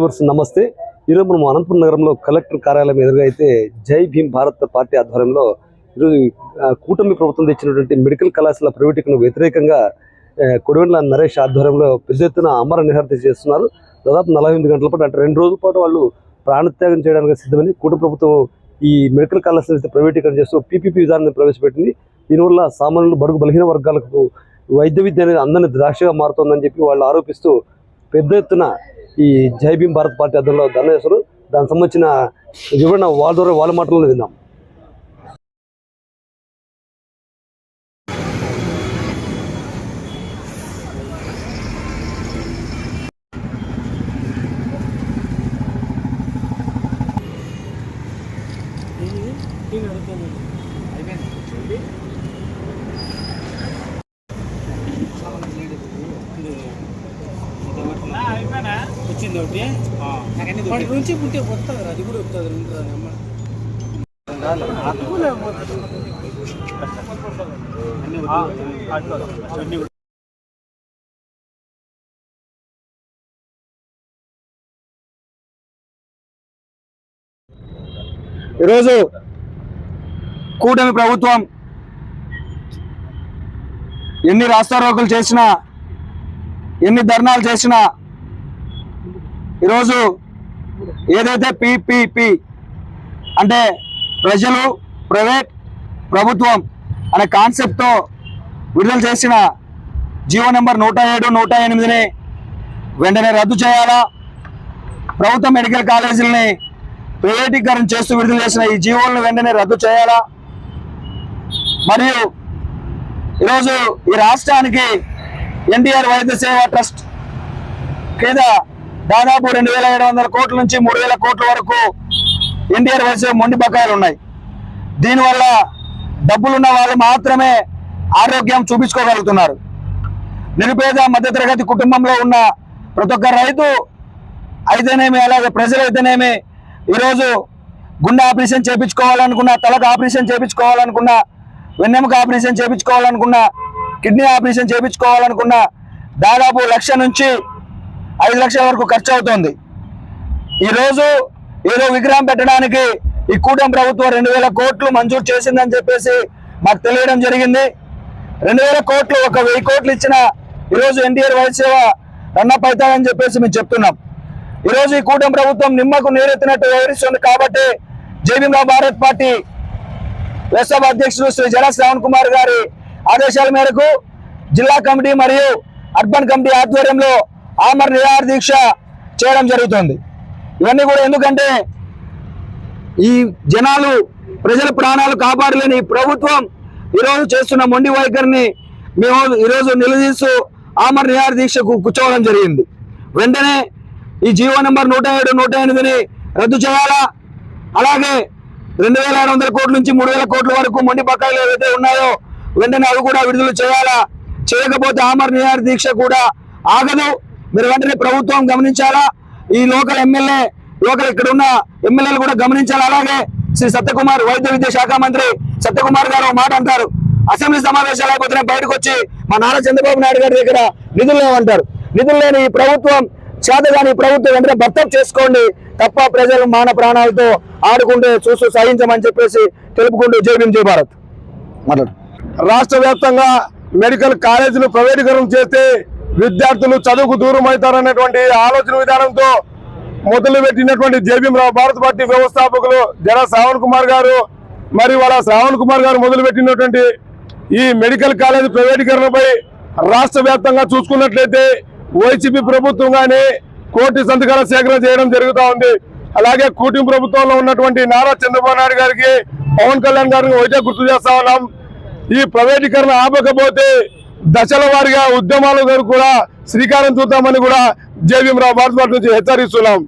నమస్తే. ఈరోజు మనం అనంతపురం నగరంలో కలెక్టర్ కార్యాలయం ఎదురుగా అయితే జై భీమ్ భారత్ పార్టీ ఆధ్వర్యంలో ఈరోజు కూటమి ప్రభుత్వం తెచ్చినటువంటి మెడికల్ కళాశాల ప్రైవేటీకరణకు వ్యతిరేకంగా కొడివెండ్ల నరేష్ ఆధ్వర్యంలో పెద్ద ఎత్తున అమర నిరాహార చేస్తున్నారు. దాదాపు 48 గంటల పాటు అంటే 2 రోజుల పాటు వాళ్ళు ప్రాణత్యాగం చేయడానికి సిద్ధమని కూటమి ప్రభుత్వం ఈ మెడికల్ కళాశాల ప్రైవేటీకరణ చేస్తూ పీపీపీ విధానాన్ని ప్రవేశపెట్టింది. దీనివల్ల సామాన్యులు బడుగు బలహీన వర్గాలకు వైద్య విద్య అనేది అందరినీ ద్రాక్షగా మారుతుందని చెప్పి వాళ్ళు ఆరోపిస్తూ పెద్ద ఎత్తున ఈ జై భీమ్ భారత్ పార్టీ ఆధ్వర్యంలో ధర్నా చేస్తారు. దానికి సంబంధించిన వివరణ వాళ్ళ ద్వారా వాళ్ళ మాటల్లో విందాం. వచ్చింది ఒకటి నుంచి పుట్టే వస్తుంది, అది కూడా వస్తుంది. ఈరోజు కూటమి ప్రభుత్వం ఎన్ని రాస్తారోకలు చేసినా, ఎన్ని ధర్నాలు చేసినా, ఈరోజు ఏదైతే పీపీపీ అంటే ప్రజలు, ప్రైవేట్, ప్రభుత్వం అనే కాన్సెప్ట్తో విడుదల చేసిన జీవో నెంబర్ 107, 108ని వెంటనే రద్దు చేయాలా, ప్రభుత్వ మెడికల్ కాలేజీలని ప్రైవేటీకరణ చేస్తూ విడుదల చేసిన ఈ జీవోలను వెంటనే రద్దు చేయాలా. మరియు ఈరోజు ఈ రాష్ట్రానికి ఎన్టీఆర్ వైద్య సేవా ట్రస్ట్ కింద దాదాపు 2700 కోట్ల నుంచి 3000 కోట్ల వరకు ఎన్టీఆర్ వైద్య సేవ మొండి బకాయిలు ఉన్నాయి. దీనివల్ల డబ్బులున్న వాళ్ళు మాత్రమే ఆరోగ్యం చూపించుకోగలుగుతున్నారు. నిరుపేద మధ్యతరగతి కుటుంబంలో ఉన్న ప్రతి ఒక్క రైతు అయితేనేమి, అలాగే ప్రజలు అయితేనేమి, ఈరోజు గుండె ఆపరేషన్ చేయించుకోవాలనుకున్నా, తలకు ఆపరేషన్ చేయించుకోవాలనుకున్నా, వెన్నెముక ఆపరేషన్ చేయించుకోవాలనుకున్నా, కిడ్నీ ఆపరేషన్ చేయించుకోవాలనుకున్నా దాదాపు 1 లక్ష నుంచి 5 లక్షల వరకు ఖర్చు అవుతుంది. ఈరోజు ఏదో విగ్రహం పెట్టడానికి ఈ కూటమి ప్రభుత్వం 2000 కోట్లు మంజూరు చేసిందని చెప్పేసి మాకు తెలియడం జరిగింది. 2000 కోట్లు, 1000 కోట్లు ఇచ్చిన ఈరోజు ఎన్టీఆర్ వైద్య సేవ రన్నప్ అవుతాయని చెప్పేసి మేము చెప్తున్నాం. ఈరోజు ఈ కూటమి ప్రభుత్వం నిమ్మకు నీరెత్తినట్టు వ్యవహరిస్తుంది. కాబట్టి జై భీమ్ భారత్ పార్టీ వ్యవస్థాపక అధ్యక్షుడు శ్రీ జల శ్రావణ్ కుమార్ గారి ఆదేశాల మేరకు జిల్లా కమిటీ మరియు అర్బన్ కమిటీ ఆధ్వర్యంలో ఆమర నిరాహార దీక్ష చేయడం జరుగుతుంది. ఇవన్నీ కూడా ఎందుకంటే ఈ జనాలు, ప్రజల ప్రాణాలు కాపాడలేని ప్రభుత్వం ఈరోజు చేస్తున్న మొండి వైఖరిని మేము ఈరోజు నిలదీస్తూ ఆమర నిరాహార దీక్షకు కూర్చోవడం జరిగింది. వెంటనే ఈ జీవో నెంబర్ 107, 108ని రద్దు చేయాలా. అలాగే 2600 కోట్ల నుంచి 3000 కోట్ల వరకు మొండి బకాయిలు ఏవైతే ఉన్నాయో వెంటనే అవి కూడా విడుదల చేయాలా. చేయకపోతే ఆమర నిరాహార దీక్ష కూడా ఆగదు. మీరు వెంటనే ప్రభుత్వం గమనించాలా. ఈ లోకల్ ఇక్కడ ఉన్న ఎమ్మెల్యేలు కూడా గమనించాలి. అలాగే శ్రీ సత్యకుమార్, వైద్య విద్యా శాఖ మంత్రి సత్యకుమార్ గారు మాట అంటారు, అసెంబ్లీ సమావేశాలు అయిపోతున్నాయి, బయటకు వచ్చి మా నారా చంద్రబాబు నాయుడు గారి దగ్గర నిధులు లేవంటారు. నిధులు లేని ఈ ప్రభుత్వం, చేతగాని ప్రభుత్వం వెంటనే భర్తప్ చేసుకోండి, తప్ప ప్రజలు మాన ప్రాణాలతో ఆడుకుంటే చూస్తూ సాధించమని చెప్పేసి తెలుపుకుంటూ జై భీమ్ జై భారత్ మాట్లాడు. రాష్ట్ర వ్యాప్తంగా మెడికల్ కాలేజీలు ప్రైవేటీకరణ చేస్తే విద్యార్థులు చదువుకు దూరం అవుతారనేటువంటి ఆలోచన విధానంతో మొదలుపెట్టినటువంటి జై భీమ్ భారత్ పార్టీ వ్యవస్థాపకులు జల శ్రావణ్ కుమార్ గారు, మరి వాళ్ళ శ్రావణ్ కుమార్ గారు మొదలుపెట్టినటువంటి ఈ మెడికల్ కాలేజీ ప్రైవేటీకరణపై రాష్ట్ర వ్యాప్తంగా చూసుకున్నట్లయితే వైసీపీ ప్రభుత్వం గానీ కోటి సంతకాల సేకరణ చేయడం జరుగుతూ ఉంది. అలాగే కూటమి ప్రభుత్వంలో ఉన్నటువంటి నారా చంద్రబాబు నాయుడు గారికి, పవన్ కళ్యాణ్ గారికి ఒకటే గుర్తు చేస్తా ఉన్నాం, ఈ ప్రైవేటీకరణ ఆపకపోతే దశల వారీగా ఉద్యమాలు కూడా శ్రీకారం చుడతామని కూడా జై భీమ్ భారత్ పార్టీ నుంచి హెచ్చరిస్తున్నాం.